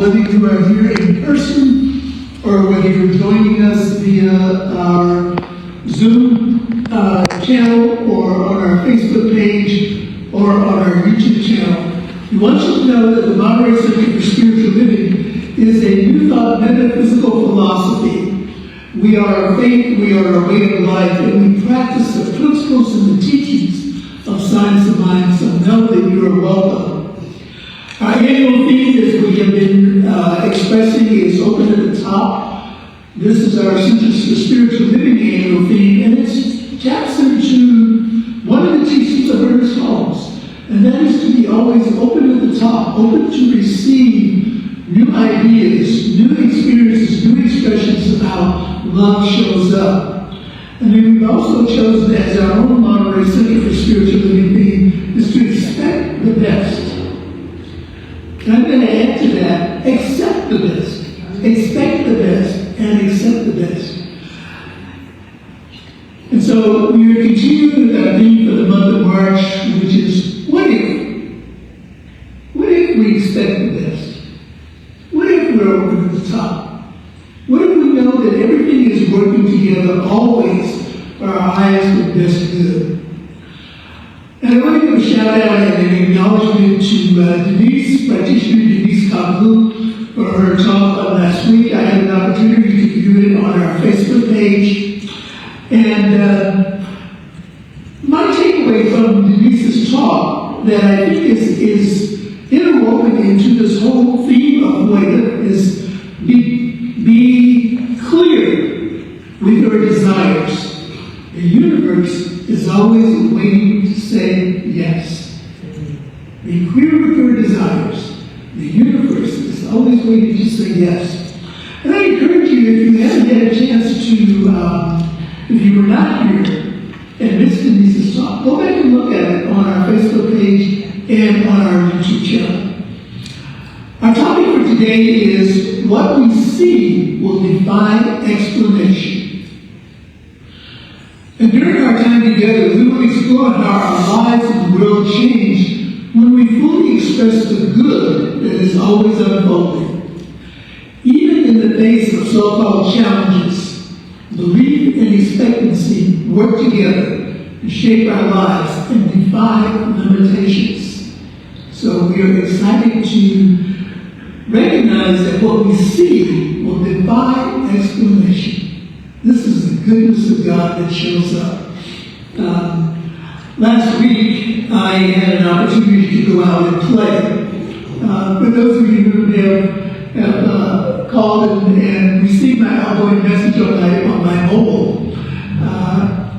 whether you are here in person or whether you're joining us via our Zoom channel or on our Facebook page or on our YouTube channel. We want you to know that the Monterey Center for Spiritual Living is a New Thought metaphysical philosophy. We are a faith, we are a way of life, and we practice the principles and the teachings of science of mind, so know that you are welcome. Our annual theme, as we have been expressing, is open at the top. This is our Centers for Spiritual Living annual theme, and it taps into one of the teachings of Ernest Holmes, and that is to be always open at the top, open to receive new ideas, new experiences, new expressions of how love shows up. And then we've also chosen as our own Monterey Center for Spiritual Living theme is to expect the best. And I'm going to add to that, accept the best. Expect the best and accept the best. And so we are continuing with our theme for the month of March, which is, what if? What if we expect the best? What if we're open at the top? What if we know that everything is working together always for our highest and best good? And I want to give a shout out and an acknowledgement to Denise, practitioner Denise Kabu, for her talk last week. I had an opportunity to view it on our Facebook page. And my takeaway from Denise's talk that I think is interwoven into this whole theme of what is be clear with your desires. The universe is always waiting to say yes. Be clear with your desires. The universe is always waiting to say yes. And I encourage you, if you haven't had a chance to, if you were not here and missed Denise's talk, go back and look at it on our Facebook page and on our YouTube channel. Our topic for today is what we see will defy explanation. And during our time together, we will explore how our lives and the world change when we fully express the good that is always unfolding. Even in the face of so-called challenges, belief and expectancy work together to shape our lives and defy limitations. So we are excited to recognize that what we see will defy explanation. This is the goodness of God that shows up. Last week, I had an opportunity to go out and play. For those of you who have called and received my outgoing message on my mobile,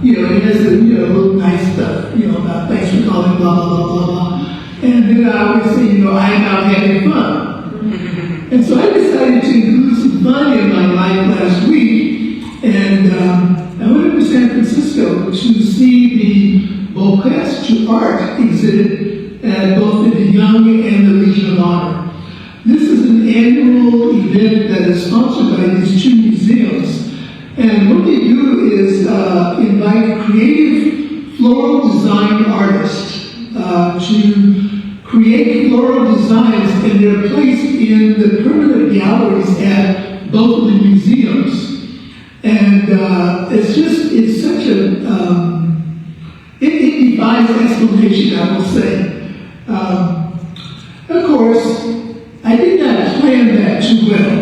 it has a little nice stuff, about thanks for calling, blah, blah, blah, blah, blah. And then I always say, I'm out having fun. And so I decided to include some fun in my life last week. And I went to San Francisco to see the Bouquets to Art exhibit at both the Young and the Legion of Honor. This is an annual event that is sponsored by these two museums. And what they do is invite creative floral design artists to create floral designs, and they're placed in the permanent galleries at both of the museums. And it's such a, it defies explanation, I will say. Of course, I did not plan that too well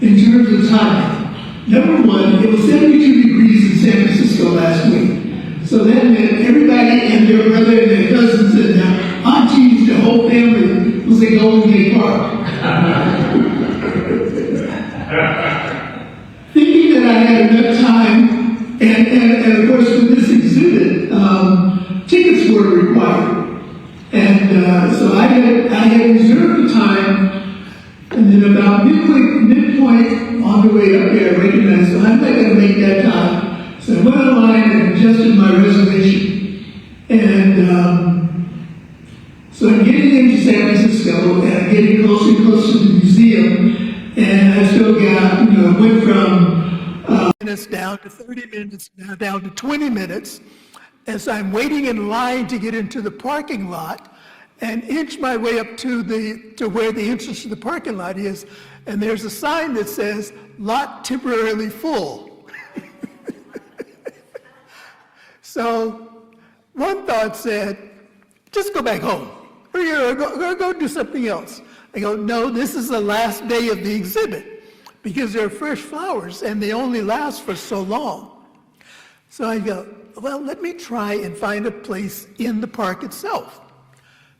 in terms of timing. Number one, it was 72 degrees in San Francisco last week. So that meant everybody and their brother and their cousins and their aunties, the whole family was at Golden Gate Park. Thinking that I had enough time, and of course for this exhibit, tickets were required. And so I had reserved the time, and then about midpoint on the way up there, I recognized I'm not going to make that time. So I went online and adjusted my reservation. And so I'm getting into San Francisco, and I'm getting closer and closer to the museum. And I still got, went from minutes down to 30 minutes, now down to 20 minutes, as I'm waiting in line to get into the parking lot. and inch my way up to where the entrance to the parking lot is, and there's a sign that says, "Lot temporarily full." So one thought said, just go back home, or go do something else. I go, no, this is the last day of the exhibit, because they're fresh flowers and they only last for so long. So I go, well, let me try and find a place in the park itself.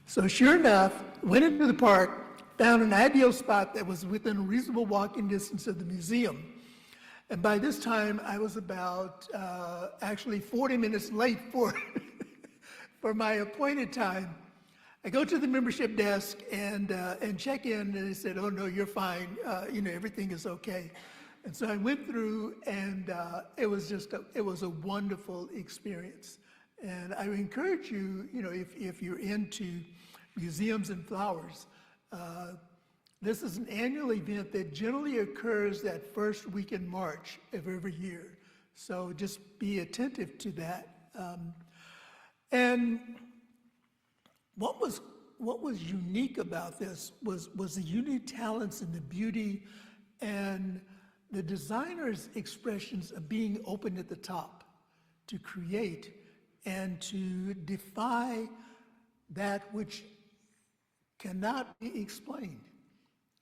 So sure enough, went into the park, found an ideal spot that was within a reasonable walking distance of the museum. And by this time, I was about actually 40 minutes late for, for my appointed time. I go to the membership desk and check in, and they said, "Oh no, you're fine. Everything is okay." And so I went through, and it was a wonderful experience. And I would encourage you, if you're into museums and flowers, this is an annual event that generally occurs that first week in March of every year. So just be attentive to that. And what was unique about this was the unique talents and the beauty and the designer's expressions of being open at the top to create and to defy that which cannot be explained.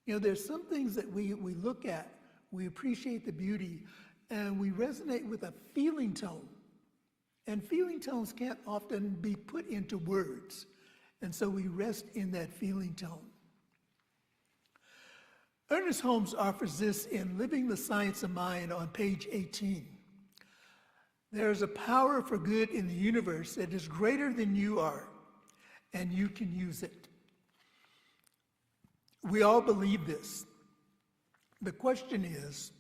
There's some things that we look at, we appreciate the beauty, and we resonate with a feeling tone. And feeling tones can't often be put into words. And so we rest in that feeling tone. Ernest Holmes offers this in Living the Science of Mind on page 18. There is a power for good in the universe that is greater than you are, and you can use it. We all believe this. The question is,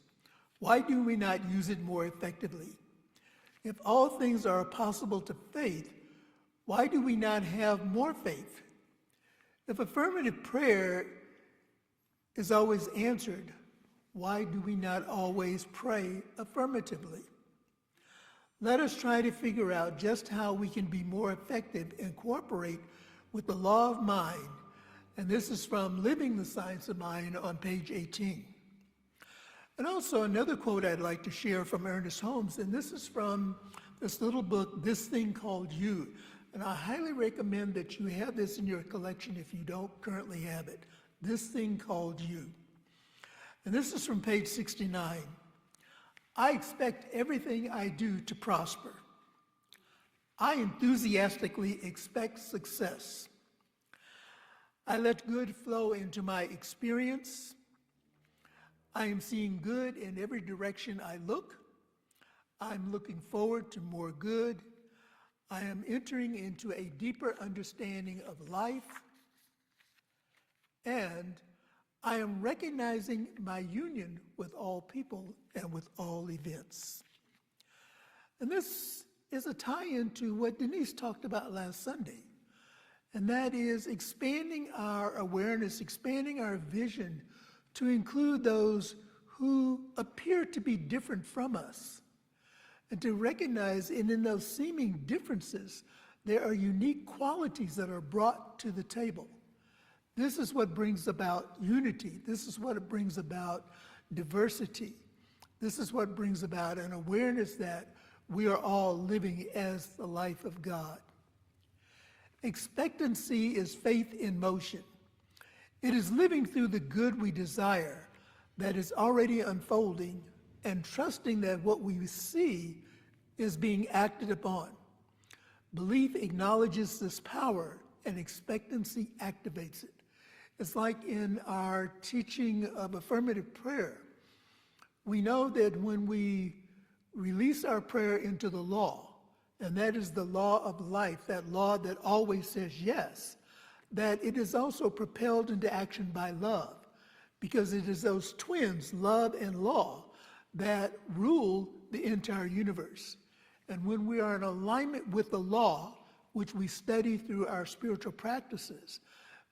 why do we not use it more effectively? If all things are possible to faith, why do we not have more faith? If affirmative prayer is always answered, why do we not always pray affirmatively? Let us try to figure out just how we can be more effective and cooperate with the law of mind. And this is from Living the Science of Mind on page 18. And also another quote I'd like to share from Ernest Holmes, and this is from this little book, This Thing Called You. And I highly recommend that you have this in your collection if you don't currently have it. This Thing Called You. And this is from page 69. I expect everything I do to prosper. I enthusiastically expect success. I let good flow into my experience. I am seeing good in every direction I look. I'm looking forward to more good. I am entering into a deeper understanding of life. And I am recognizing my union with all people and with all events. And this is a tie-in to what Denise talked about last Sunday. And that is expanding our awareness, expanding our vision to include those who appear to be different from us. And to recognize, and in those seeming differences, there are unique qualities that are brought to the table. This is what brings about unity. This is what brings about diversity. This is what brings about an awareness that we are all living as the life of God. Expectancy is faith in motion. It is living through the good we desire that is already unfolding and trusting that what we see is being acted upon. Belief acknowledges this power and expectancy activates it. It's like in our teaching of affirmative prayer. We know that when we release our prayer into the law, and that is the law of life, that law that always says yes, that it is also propelled into action by love, because it is those twins, love and law, that rule the entire universe. And when we are in alignment with the law, which we study through our spiritual practices,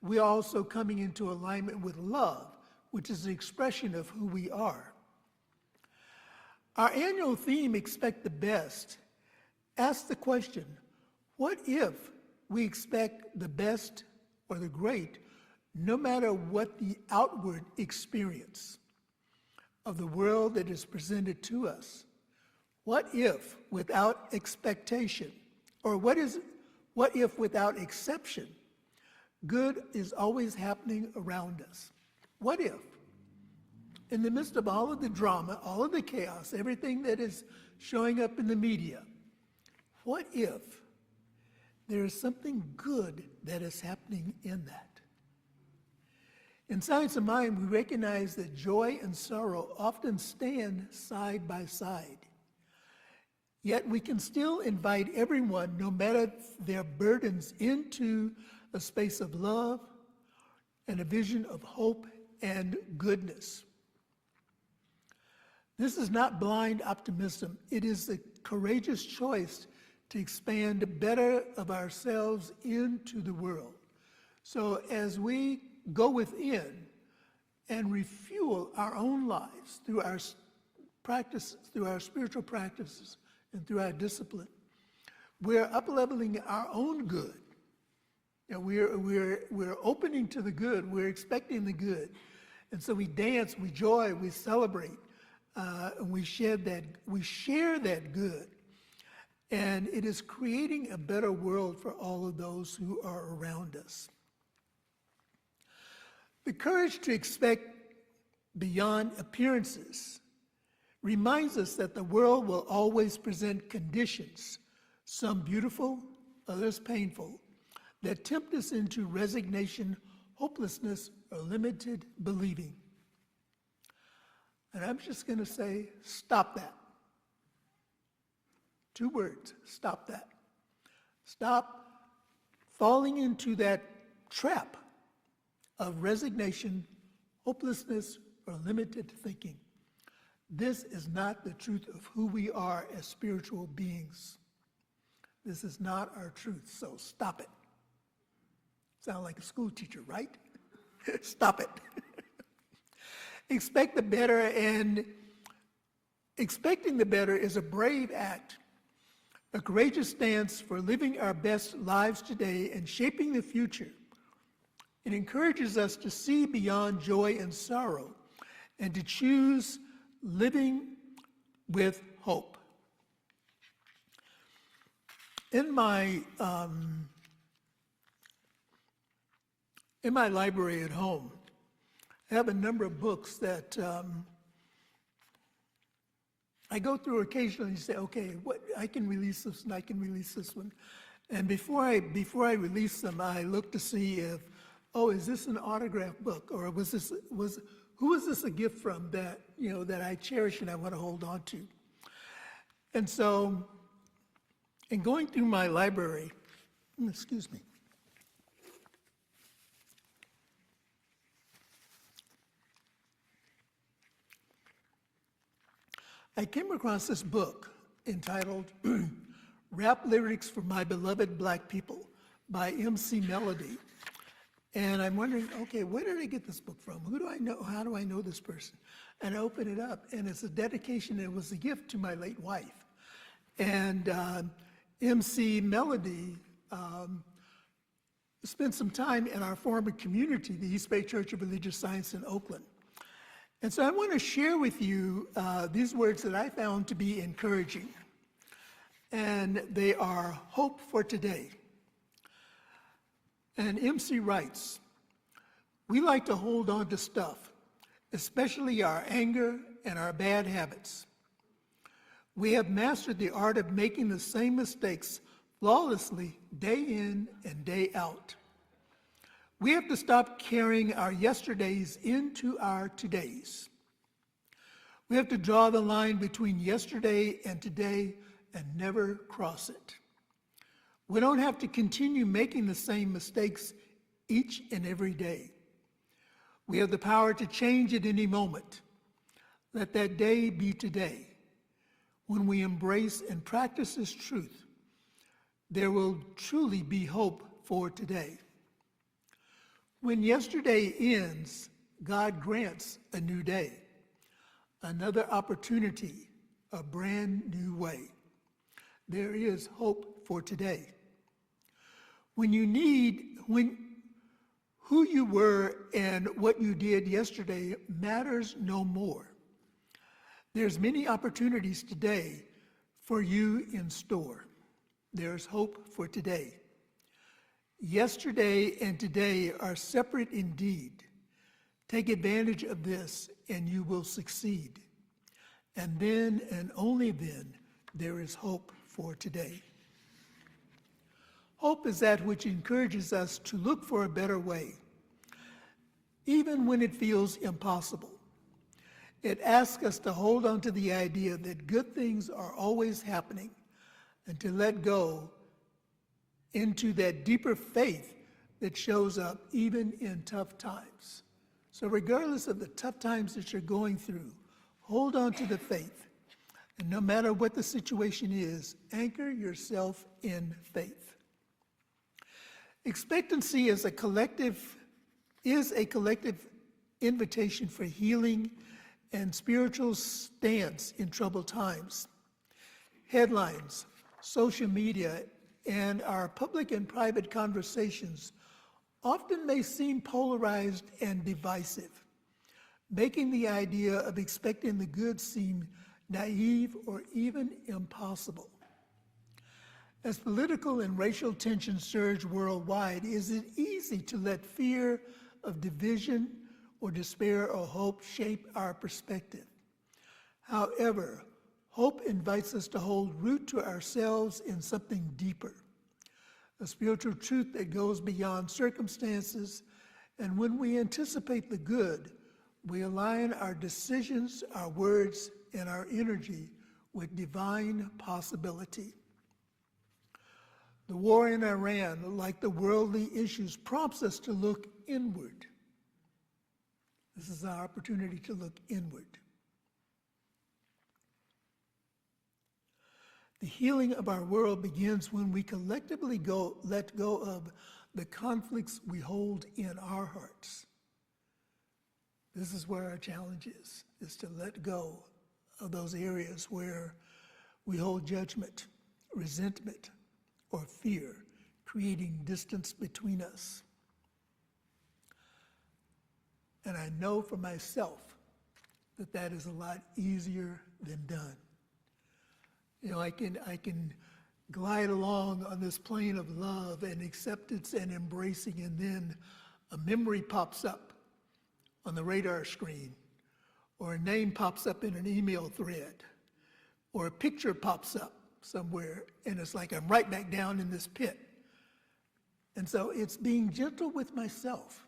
we are also coming into alignment with love, which is the expression of who we are. Our annual theme, Expect the Best, asks the question, what if we expect the best or the great, no matter what the outward experience of the world that is presented to us. What if without expectation, or what if without exception, good is always happening around us? What if, in the midst of all of the drama, all of the chaos, everything that is showing up in the media, what if there is something good that is happening in that? In Science of Mind, we recognize that joy and sorrow often stand side by side. Yet we can still invite everyone, no matter their burdens, into a space of love and a vision of hope and goodness. This is not blind optimism. It is a courageous choice to expand better of ourselves into the world. So as we go within and refuel our own lives through our practice, through our spiritual practices, and through our discipline, we're up-leveling our own good. And we're opening to the good. We're expecting the good. And so we dance, we joy, we celebrate, and we share that good. And it is creating a better world for all of those who are around us. The courage to expect beyond appearances reminds us that the world will always present conditions, some beautiful, others painful, that tempt us into resignation, hopelessness, or limited believing. And I'm just going to say, stop that. 2 words, stop that. Stop falling into that trap of resignation, hopelessness, or limited thinking. This is not the truth of who we are as spiritual beings. This is not our truth, so stop it. Sound like a school teacher, right? Stop it. Expect the better, and expecting the better is a brave act, a courageous stance for living our best lives today and shaping the future. It encourages us to see beyond joy and sorrow and to choose living with hope. In my library at home, I have a number of books that I go through occasionally and say, okay, I can release this and I can release this one. And before I release them, I look to see if, is this an autograph book, or who is this a gift from that that I cherish and I want to hold on to? And so, in going through my library, excuse me, I came across this book entitled Rap Lyrics for My Beloved Black People by MC Melody. And I'm wondering, okay, where did I get this book from? Who do I know? How do I know this person? And I open it up, and it's a dedication. It was a gift to my late wife. And MC Melody spent some time in our former community, the East Bay Church of Religious Science in Oakland. And so I want to share with you these words that I found to be encouraging. And they are hope for today. And MC writes, we like to hold on to stuff, especially our anger and our bad habits. We have mastered the art of making the same mistakes flawlessly day in and day out. We have to stop carrying our yesterdays into our todays. We have to draw the line between yesterday and today and never cross it. We don't have to continue making the same mistakes each and every day. We have the power to change at any moment. Let that day be today. When we embrace and practice this truth, there will truly be hope for today. When yesterday ends, God grants a new day, another opportunity, a brand new way. There is hope for today. When you need Who you were and what you did yesterday matters no more. There's many opportunities today for you in store. There's hope for today. Yesterday and today are separate indeed. Take advantage of this and you will succeed. And then and only then there is hope for today. Hope is that which encourages us to look for a better way, even when it feels impossible. It asks us to hold on to the idea that good things are always happening and to let go into that deeper faith that shows up even in tough times. So regardless of the tough times that you're going through, hold on to the faith. And no matter what the situation is, anchor yourself in faith. Expectancy is a collective invitation for healing and spiritual stance in troubled times. Headlines, social media, and our public and private conversations often may seem polarized and divisive, making the idea of expecting the good seem naive or even impossible. As political and racial tensions surge worldwide, is it easy to let fear of division or despair or hope shape our perspective? However, hope invites us to hold root to ourselves in something deeper, a spiritual truth that goes beyond circumstances, and when we anticipate the good, we align our decisions, our words, and our energy with divine possibility. The war in Iran, like the worldly issues, prompts us to look inward. This is our opportunity to look inward. The healing of our world begins when we collectively let go of the conflicts we hold in our hearts. This is where our challenge is to let go of those areas where we hold judgment, resentment, or fear, creating distance between us. And I know for myself that that is a lot easier than done. You know, I can glide along on this plane of love and acceptance and embracing, and then a memory pops up on the radar screen, or a name pops up in an email thread, or a picture pops up somewhere, and it's like I'm right back down in this pit. And so it's being gentle with myself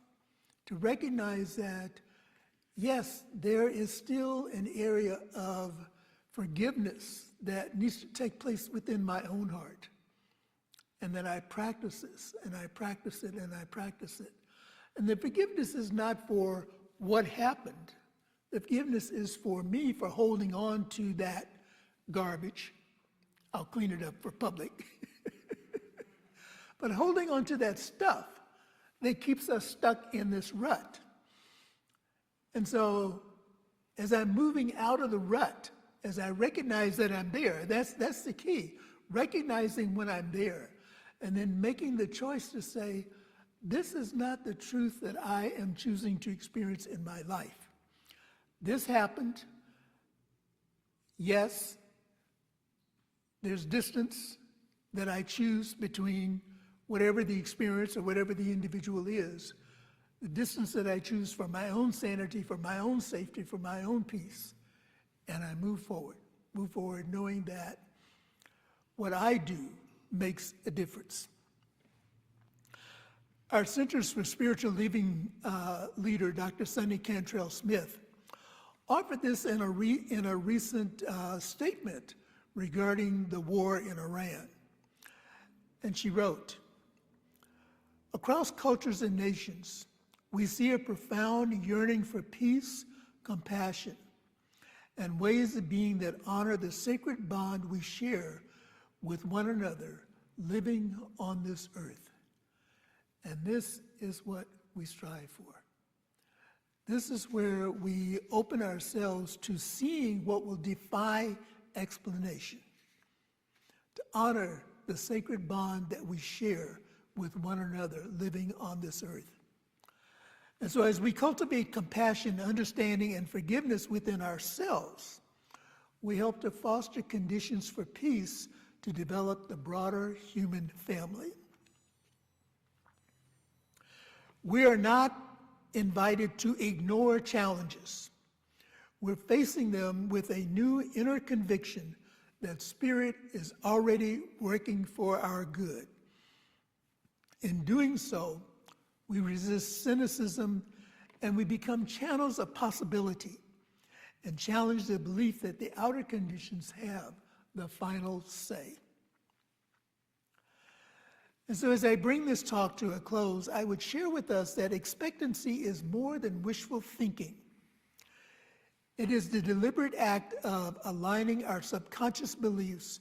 to recognize that, yes, there is still an area of forgiveness that needs to take place within my own heart. And that I practice this, and I practice it, and I practice it. And the forgiveness is not for what happened. The forgiveness is for me for holding on to that garbage. I'll clean it up for public. But holding on to that stuff that keeps us stuck in this rut. And so as I'm moving out of the rut, as I recognize that I'm there, that's the key, recognizing when I'm there, and then making the choice to say, this is not the truth that I am choosing to experience in my life. This happened. Yes, there's distance that I choose between whatever the experience or whatever the individual is, the distance that I choose for my own sanity, for my own safety, for my own peace. And I move forward knowing that what I do makes a difference. Our Centers for Spiritual Living leader, Dr. Sonny Cantrell Smith, offered this in a recent statement regarding the war in Iran. And she wrote, "Across cultures and nations, we see a profound yearning for peace, compassion, and ways of being that honor the sacred bond we share with one another living on this earth." And this is what we strive for. This is where we open ourselves to seeing what will defy explanation, to honor the sacred bond that we share with one another living on this earth. And so as we cultivate compassion, understanding, and forgiveness within ourselves, we help to foster conditions for peace to develop the broader human family. We are not invited to ignore challenges. We're facing them with a new inner conviction that Spirit is already working for our good. In doing so, we resist cynicism and we become channels of possibility and challenge the belief that the outer conditions have the final say. And so as I bring this talk to a close, I would share with us that expectancy is more than wishful thinking. It is the deliberate act of aligning our subconscious beliefs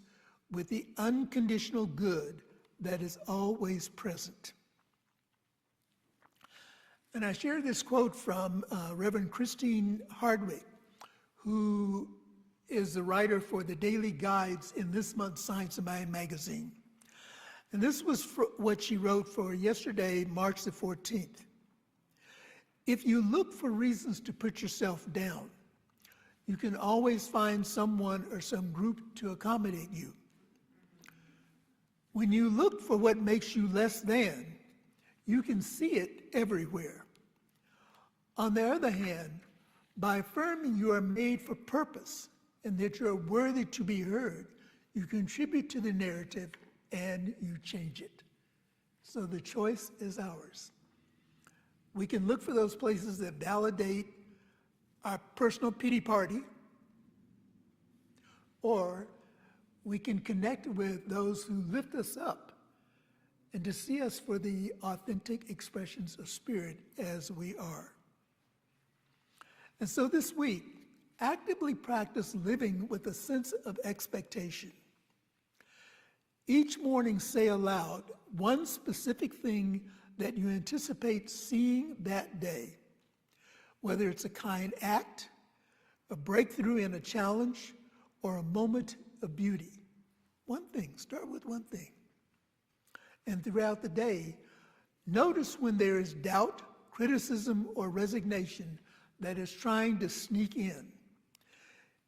with the unconditional good that is always present. And I share this quote from Reverend Christine Hardwick, who is the writer for the daily guides in this month's Science of Mind magazine. And this was what she wrote for yesterday, March the 14th. If you look for reasons to put yourself down, you can always find someone or some group to accommodate you. When you look for what makes you less than, you can see it everywhere. On the other hand, by affirming you are made for purpose and that you are worthy to be heard, you contribute to the narrative and you change it. So the choice is ours. We can look for those places that validate our personal pity party, or we can connect with those who lift us up and to see us for the authentic expressions of Spirit as we are. And so this week, actively practice living with a sense of expectation. Each morning say aloud one specific thing that you anticipate seeing that day, whether it's a kind act, a breakthrough in a challenge, or a moment of beauty. One thing, start with one thing. And throughout the day, notice when there is doubt, criticism, or resignation that is trying to sneak in.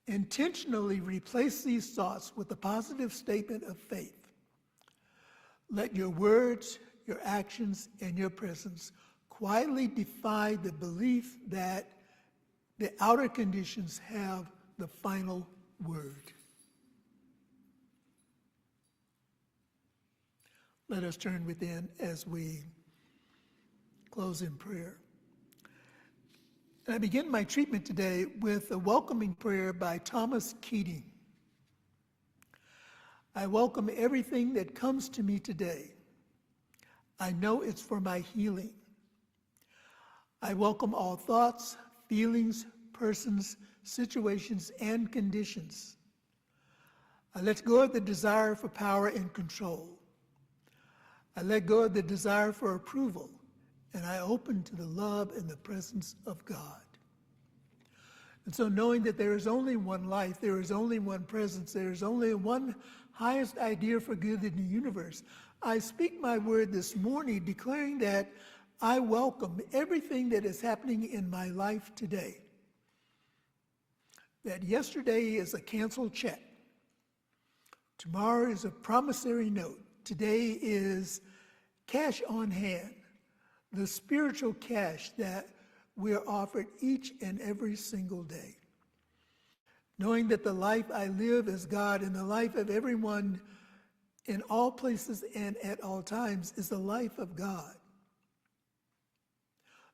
Intentionally replace these thoughts with a positive statement of faith. Let your words, your actions, and your presence quietly defy the belief that the outer conditions have the final word. Let us turn within as we close in prayer. And I begin my treatment today with a welcoming prayer by Thomas Keating. I welcome everything that comes to me today. I know it's for my healing. I welcome all thoughts, feelings, persons, situations, and conditions. I let go of the desire for power and control. I let go of the desire for approval, and I open to the love and the presence of God. And so knowing that there is only one life, there is only one presence, there is only one highest idea for good in the universe, I speak my word this morning declaring that I welcome everything that is happening in my life today. That yesterday is a canceled check. Tomorrow is a promissory note. Today is cash on hand, the spiritual cash that we are offered each and every single day. Knowing that the life I live as God and the life of everyone in all places and at all times is the life of God.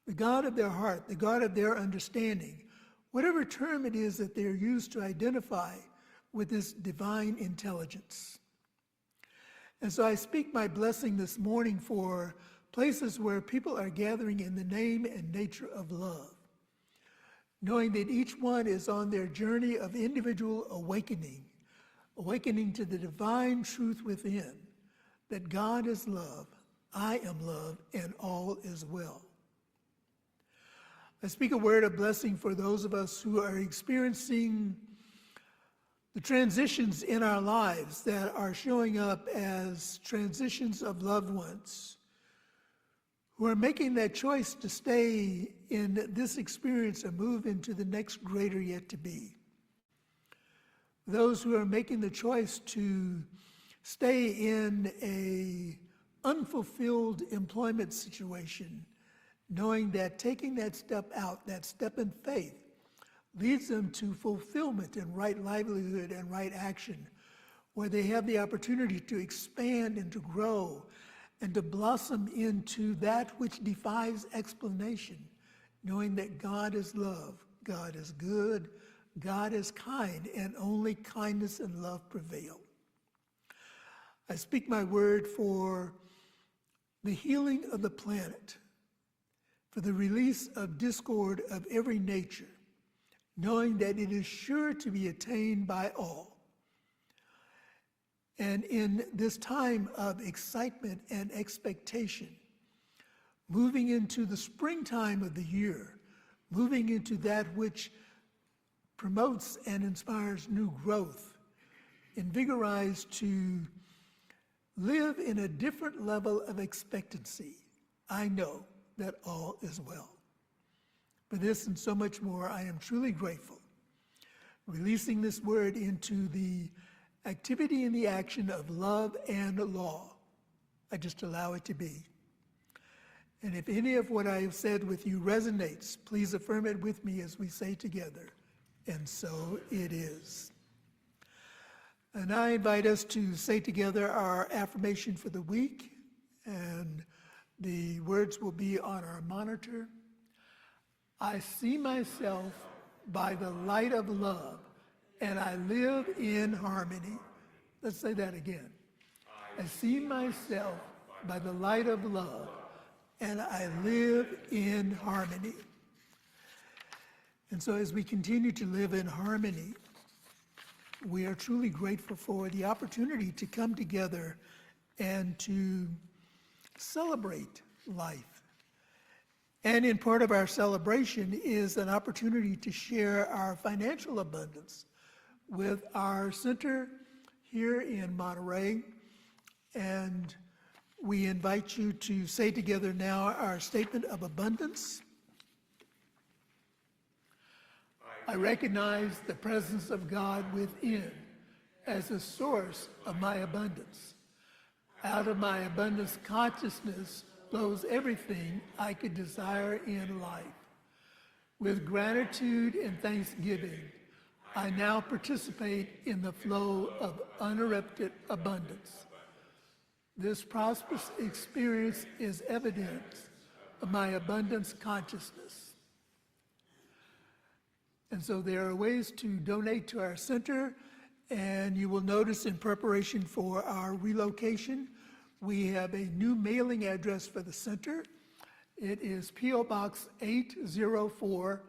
The God of their heart, the God of their understanding, whatever term it is that they're used to identify with this divine intelligence. And so I speak my blessing this morning for places where people are gathering in the name and nature of love, knowing that each one is on their journey of individual awakening to the divine truth within, that God is love, I am love, and all is well. I speak a word of blessing for those of us who are experiencing the transitions in our lives that are showing up as transitions of loved ones who are making that choice to stay in this experience and move into the next greater yet to be. Those who are making the choice to stay in a unfulfilled employment situation, knowing that taking that step out, that step in faith, leads them to fulfillment and right livelihood and right action, where they have the opportunity to expand and to grow and to blossom into that which defies explanation, knowing that God is love, God is good, God is kind, and only kindness and love prevail. I speak my word for the healing of the planet, for the release of discord of every nature, knowing that it is sure to be attained by all. And in this time of excitement and expectation, moving into the springtime of the year, moving into that which promotes and inspires new growth, invigorized to live in a different level of expectancy, I know that all is well. For this and so much more, I am truly grateful. Releasing this word into the activity and the action of love and law, I just allow it to be. And if any of what I have said with you resonates, please affirm it with me as we say together, and so it is. And I invite us to say together our affirmation for the week, and the words will be on our monitor. I see myself by the light of love, and I live in harmony. Let's say that again. I see myself by the light of love, and I live in harmony. And so as we continue to live in harmony, we are truly grateful for the opportunity to come together and to celebrate life. And in part of our celebration is an opportunity to share our financial abundance with our center here in Monterey. And we invite you to say together now our statement of abundance. I recognize the presence of God within as a source of my abundance. Out of my abundance consciousness flows everything I could desire in life. With gratitude and thanksgiving, I now participate in the flow of uninterrupted abundance. This prosperous experience is evidence of my abundance consciousness. And so there are ways to donate to our center, and you will notice in preparation for our relocation, we have a new mailing address for the center. It is P.O. Box 804,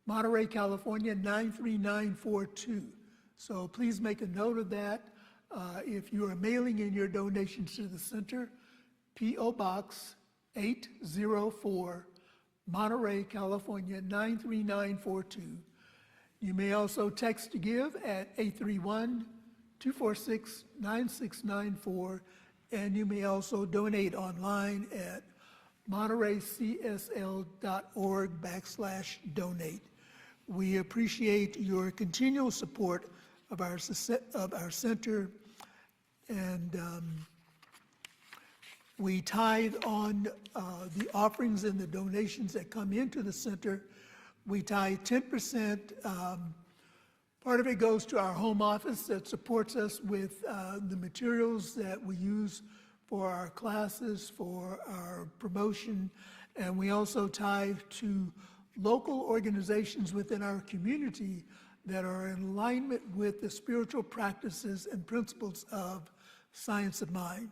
Monterey, California, 93942. So please make a note of that. If you are mailing in your donations to the center, P.O. Box 804, Monterey, California, 93942. You may also text to give at 831-246-9694, and you may also donate online at montereycsl.org/donate. We appreciate your continual support of our center, and we tithe on the offerings and the donations that come into the center. We tithe 10%. Part of it goes to our home office that supports us with the materials that we use for our classes, for our promotion, and we also tithe to local organizations within our community that are in alignment with the spiritual practices and principles of Science of Mind.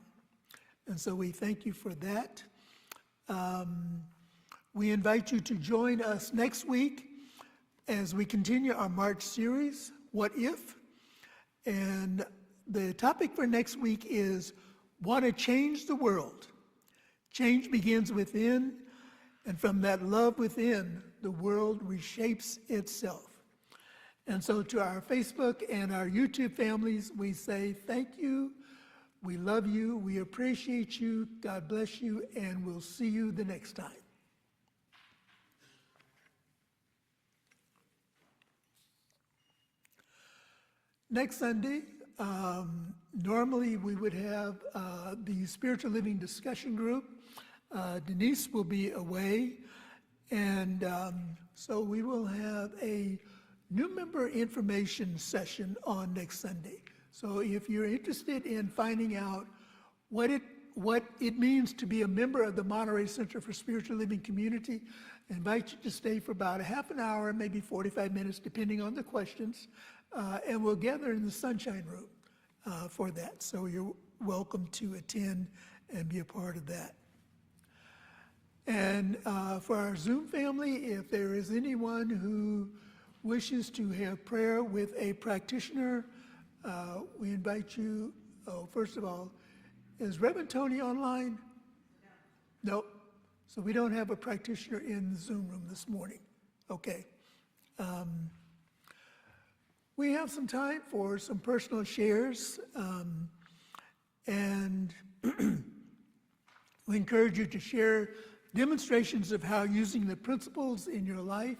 And so we thank you for that. We invite you to join us next week as we continue our March series, What If? And the topic for next week is, want to change the world. Change begins within, and from that love within, the world reshapes itself. And so to our Facebook and our YouTube families, we say thank you We love you. We appreciate you. God bless you, and we'll see you the next time. Next Sunday, normally we would have the spiritual living discussion group. Denise will be away, and so we will have a new member information session on next Sunday. So if you're interested in finding out what it means to be a member of the Monterey Center for Spiritual Living Community, I invite you to stay for about a half an hour, maybe 45 minutes, depending on the questions, and we'll gather in the Sunshine Room for that. So you're welcome to attend and be a part of that. And for our Zoom family, if there is anyone who wishes to have prayer with a practitioner, we invite you. Oh, first of all, is Reverend Tony online? No. So we don't have a practitioner in the Zoom room this morning. Okay. We have some time for some personal shares, and we encourage you to share demonstrations of how using the principles in your life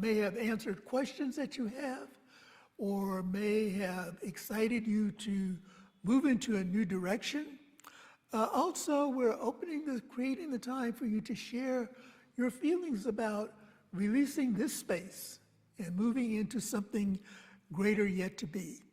may have answered questions that you have, or may have excited you to move into a new direction. Also, we're creating the time for you to share your feelings about releasing this space and moving into something greater yet to be.